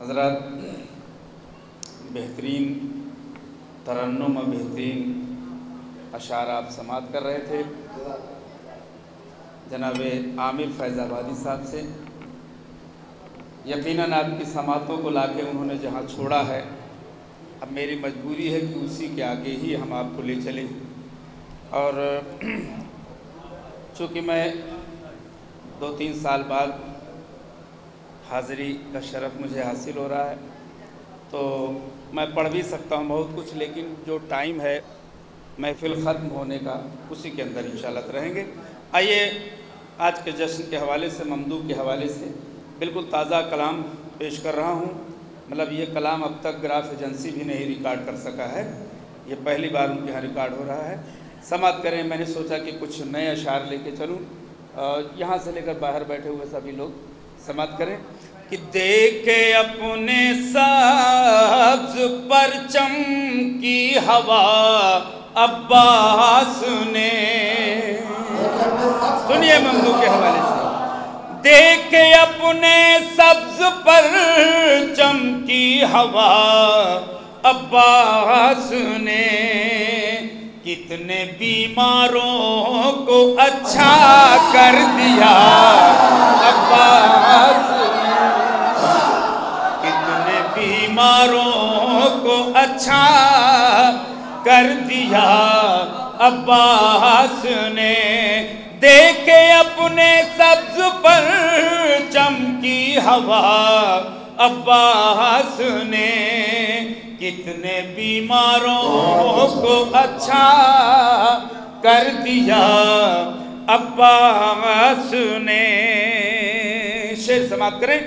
حضرات بہترین ترنم و بہترین اشعار آپ سماعت کر رہے تھے جناب عامر فیض آبادی صاحب سے۔ یقیناً آپ کی سماعتوں کو لا کے انہوں نے جہاں چھوڑا ہے، اب میری مجبوری ہے کہ اسی کے آگے ہی ہم آپ کو لے چلیں، اور چونکہ میں 2-3 سال بعد حاضری کا شرف مجھے حاصل ہو رہا ہے، تو میں پڑھ بھی سکتا ہوں بہت کچھ، لیکن جو ٹائم ہے محفل ختم ہونے کا اسی کے اندر انشاءاللہ رہیں گے۔ آئیے آج کے جشن کے حوالے سے، ممدوح کے حوالے سے بالکل تازہ کلام پیش کر رہا ہوں۔ مطلب یہ کلام اب تک گراف ایجنسی بھی نہیں ریکارڈ کر سکا ہے، یہ پہلی بار ان کے ہاں ریکارڈ ہو رہا ہے۔ سماعت کریں۔ میں نے سوچا کہ کچھ نئے اشعار لے کے چلوں، یہاں سے لے کر باہر بیٹھے ہوئے سبھی لوگ سماعت کریں کہ دیکھے اپنے سبز پرچم کی ہوا عباس نے، سنیے ممدوح کے حوالے سے، دیکھے اپنے سبز پرچم کی ہوا عباس نے، کتنے بیماروں کو اچھا کر دیا عباس نے، کتنے بیماروں کو اچھا کر دیا عباس نے، دیکھے اپنے سبز پرچم کی ہوا عباس نے، کتنے بیماروں کو اچھا کر دیا عباس نے۔ شعر سماعت کریں۔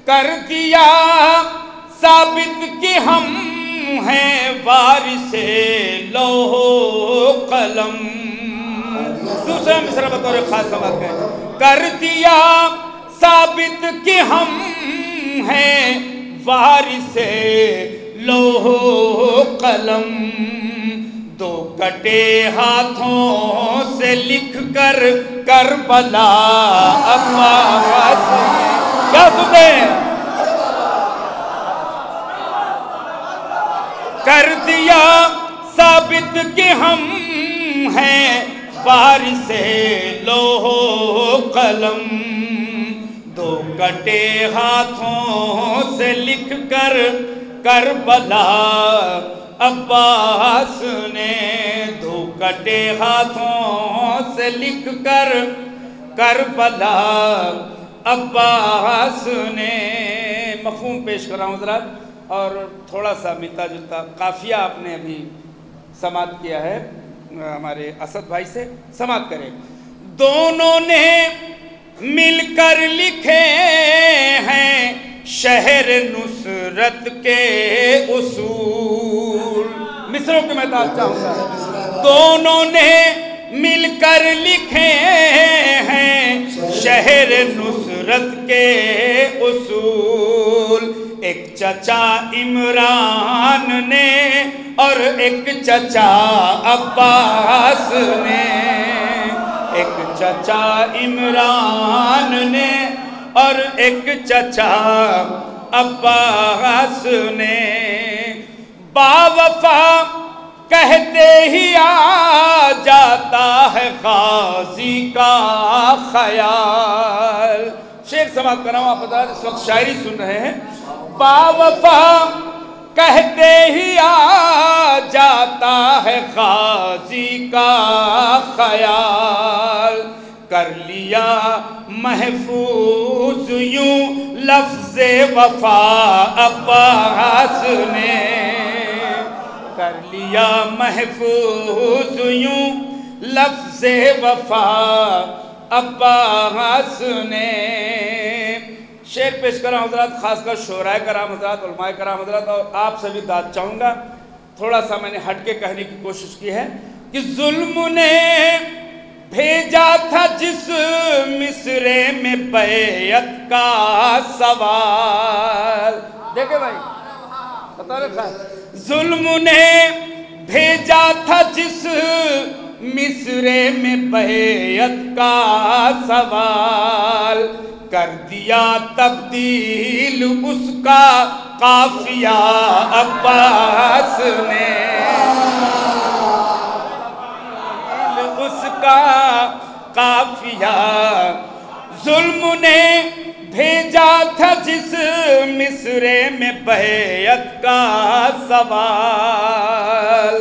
کر دیا ثابت کہ ہم ہیں وارث لوح و قلم، دوسرا مصرع بطور خاص سماعت کریں۔ کر دیا ثابت کہ ہم ہیں وارث لوح و قلم، دو کٹے ہاتھوں سے لکھ کر کربلا عباس نے، کیا سنیں؟ کر دیا ثابت کہ ہم ہیں وارث لوح و قلم، دو کٹے ہاتھوں سے لکھ کر کربلا عباس نے، دو کٹے ہاتھوں سے لکھ کر کربلا عباس نے۔ مفہوم پیش کر رہا ہوں حضرات، اور تھوڑا سا ملتا جلتا قافیہ آپ نے ابھی سماعت کیا ہے ہمارے اسد بھائی سے، سماعت کریں۔ دونوں نے مل کر لکھے ہیں شہر نصرت کے اصول، مصروں کے میں چاہوں گا۔ دونوں نے مل کر لکھے ہیں شہر نصرت کے اصول، ایک چچا عمران نے اور ایک چچا عباس نے، ایک چچا عمران نے اور ایک چچا عباس نے، باوفا کہتے ہی آ جاتا ہے غازی کا خیال۔ شعر سماعت کر رہا ہوں، آپ بتا اس وقت شاعری سن رہے ہیں۔ باوفا کہتے ہی آ جاتا ہے غازی کا خیال، کر لیا محفوظ یوں لفظ وفا عباس نے، کر لیا محفوظ یوں لفظ وفا عباس نے۔ شعر پیش کر رہا ہوں حضرات، خاص کر شعراء کرام حضرات، علماء کرام حضرات، اور آپ سے بھی داد چاہوں گا۔ تھوڑا سا میں نے ہٹ کے کہنے کی کوشش کی ہے کہ ظلم نے بھیجا تھا جس مصرے میں بیعت کا سوال، دیکھیں بھائی بتا رہے، ظلم نے بھیجا تھا جس مصرے میں بیعت کا سوال، کر دیا تبدیل اس کا قافیہ عباس نے، اس کا قافیہ ظلم نے بھیجا تھا جس مصرے میں بیعت کا سوال،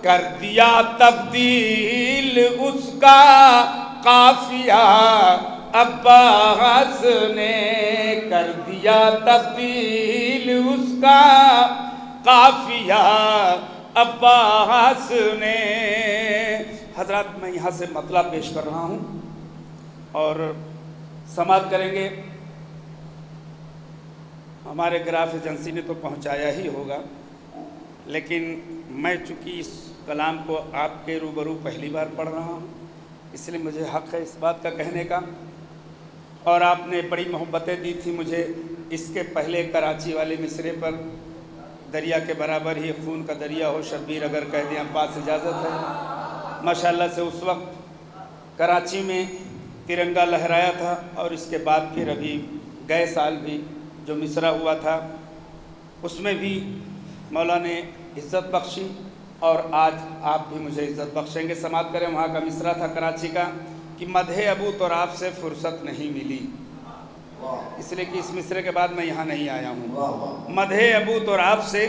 کر دیا تبدیل اس کا قافیہ عباس نے، کر دیا تبدیل اس کا قافیہ عباس نے۔ حضرات میں یہاں سے مطلب پیش کر رہا ہوں اور سماعت کریں گے۔ ہمارے گراف ایجنسی نے تو پہنچایا ہی ہوگا، لیکن میں چونکہ اس کلام کو آپ کے روبرو پہلی بار پڑھ رہا ہوں، اس لیے مجھے حق ہے اس بات کا کہنے کا، اور آپ نے بڑی محبتیں دی تھی مجھے۔ اس کے پہلے کراچی والے مصرے پر دریا کے برابر ہی خون کا دریا ہو شبیر اگر کہہ دیں عباس اجازت ہے، ماشاءاللہ سے اس وقت کراچی میں ترنگا لہرایا تھا، اور اس کے بعد پھر ابھی گئے سال بھی جو مصرع ہوا تھا اس میں بھی مولا نے عزت بخشی، اور آج آپ بھی مجھے عزت بخشیں گے۔ سماعت کریں، وہاں کا مصرع تھا کراچی کا کہ مدح ابو تراب سے فرصت نہیں ملی، اس لیے کہ اس مصرے کے بعد میں یہاں نہیں آیا ہوں۔ مدح ابو تراب سے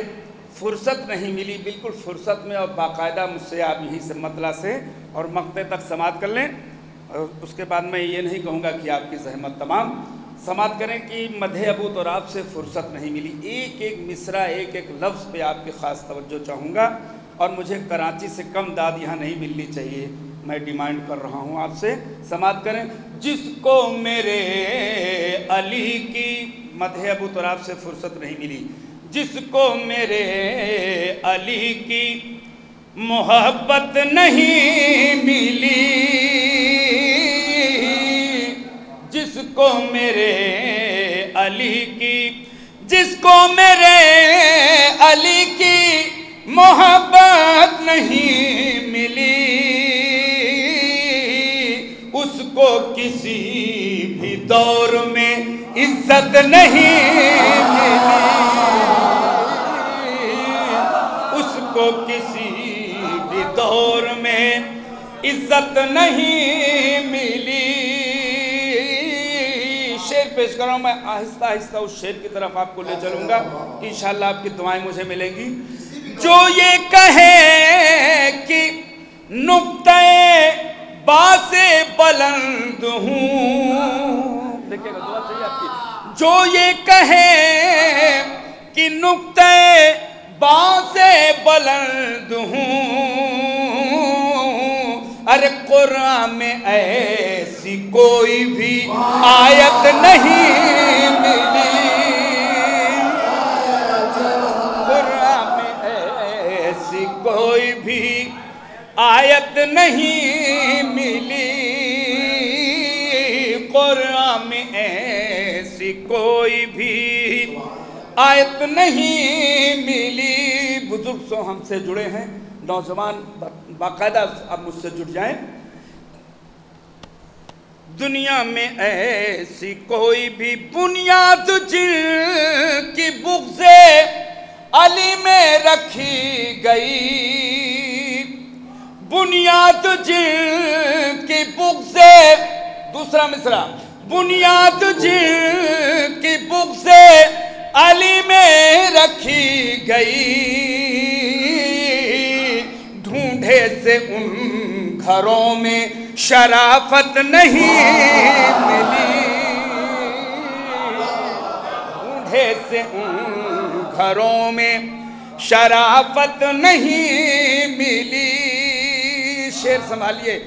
فرصت نہیں ملی، بالکل فرصت میں، اور باقاعدہ مجھ سے آپ یہیں سے مطلع سے اور مقطع تک سماعت کر لیں، اور اس کے بعد میں یہ نہیں کہوں گا کہ آپ کی زحمت تمام۔ سماعت کریں کہ مدح ابو تراب سے فرصت نہیں ملی، ایک ایک مصرع ایک ایک لفظ پہ آپ کی خاص توجہ چاہوں گا، اور مجھے کراچی سے کم داد یہاں نہیں ملنی چاہیے، میں ڈیمانڈ کر رہا ہوں آپ سے۔ سماعت کریں، جس کو میرے علی کی، مدح ابو تراب سے فرصت نہیں ملی، جس کو میرے علی کی محبت نہیں ملی، جس کو میرے علی کی، جس کو میرے علی کی محبت نہیں ملی، اس کو کسی بھی دور میں عزت نہیں ملی، اس کو کسی بھی دور میں عزت نہیں ملی۔ شعر پیش کر رہا ہوں میں، آہستہ آہستہ اس شعر کی طرف آپ کو لے چلوں گا کہ انشاءاللہ آپ کی دعائیں مجھے ملیں گی۔ جو یہ کہے کہ نقطۂ باز بلند ہوں، دیکھئے گا دعا چاہیے آپ کی، جو یہ کہے کہ نقطۂ باز بلند ہوں، ارے قرآن میں ایسی کوئی بھی آیت نہیں ملی، قرآن میں ایسی کوئی بھی آیت نہیں ملی، قرآن میں ایسی کوئی بھی آیت نہیں ملی۔ بزرگ سو ہم سے جڑے ہیں، نوجوان باقاعدہ اب مجھ سے جڑ جائیں۔ دنیا میں ایسی کوئی بھی بنیاد جن کی بغض علی میں رکھی گئی، بنیاد جن کی بغض، دوسرا مصرع، بنیاد جن کی بغض علی میں رکھی گئی، ڈھونڈے سے ان گھروں میں شرافت نہیں ملی، ڈھونڈے سے ان گھروں میں شرافت نہیں ملی۔ شعر سنبھالیے،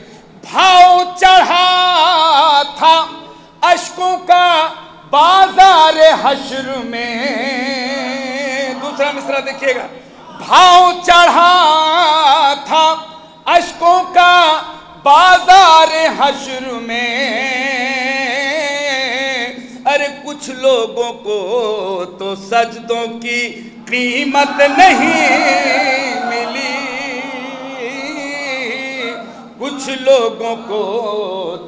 بھاؤ چڑھا تھا اشکوں کا بازار حشر میں، دوسرا مصرع دیکھیے گا، بھاؤ چڑھا تھا اشکوں کا بازار حشر میں، ارے کچھ لوگوں کو تو سجدوں کی قیمت نہیں ملی، کچھ لوگوں کو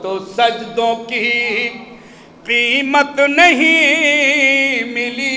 تو سجدوں کی قیمت نہیں ملی۔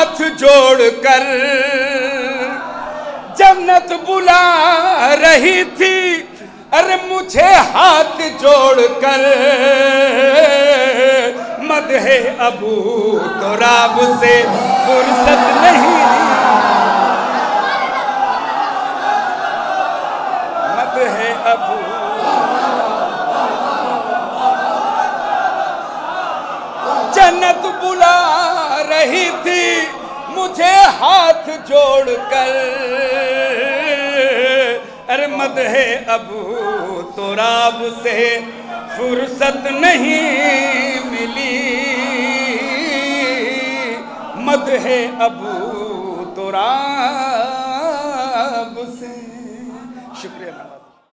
ہاتھ جوڑ کر جنت بلا رہی تھی، ارے مجھے ہاتھ جوڑ کر مدح ابو تراب سے فرصت نہیں، مدح ابو جنت بلا رہی تھی مجھے ہاتھ جوڑ کر، ارے مدح ابو تراب سے فرصت نہیں ملی، مدح ابو تراب